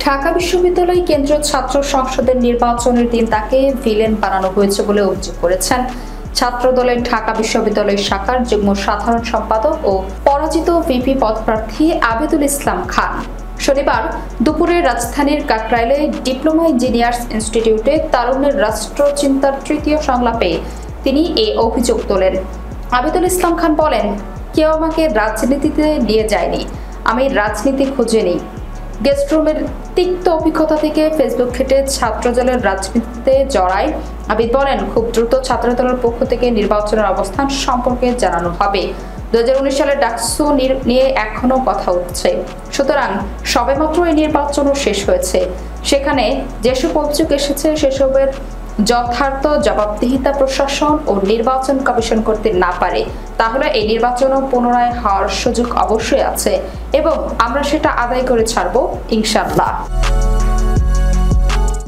ঢাকা বিশ্ববিদ্যালয় কেন্দ্রীয় ছাত্র সংসদের নির্বাচনের দিন তাকে ভিলেন বানানো হয়েছে বলে অভিযোগ করেছেন ছাত্রদলের ঢাকা বিশ্ববিদ্যালয় শাখার যুগ্ম সাধারণ সম্পাদক ও পরাজিত ভিপি পদপ্রার্থী আবেদুল ইসলাম খান। শনিবার দুপুরে রাজধানীর কাকরাইলে ডিপ্লোমা ইঞ্জিনিয়ার্স ইনস্টিটিউটে তারুণ্যের রাষ্ট্রচিন্তার তৃতীয় সংলাপে তিনি এই অভিযোগ তোলেন। আবেদুল ইসলাম খান বলেন, কেউ আমাকে রাজনীতিতে নিয়ে যায়নি, আমি রাজনীতি খুঁজে নিই। গেস্টরুমের তিক্ত অভিজ্ঞতা থেকে ফেসবুক ঘেঁটে ছাত্রদলের রাজনীতিতে জড়ায় আবিদ বলেন, খুব দ্রুত ছাত্রদলের পক্ষ থেকে নির্বাচনের অবস্থান সম্পর্কে জানানো হবে। 2019 সালের ডাকসু নিয়ে এখনো কথা উঠছে, সুতরাং সবেমাত্র এই নির্বাচনও শেষ হয়েছে। সেখানে যেসব অভিযোগ এসেছে সেসবের যথার্থ জবাবদিহিতা প্রশাসন ও নির্বাচন কমিশন করতে না পারে, তাহলে এই নির্বাচনও পুনরায় হওয়ার সুযোগ অবশ্যই আছে এবং আমরা সেটা আদায় করে ছাড়ব ইনশাআল্লাহ।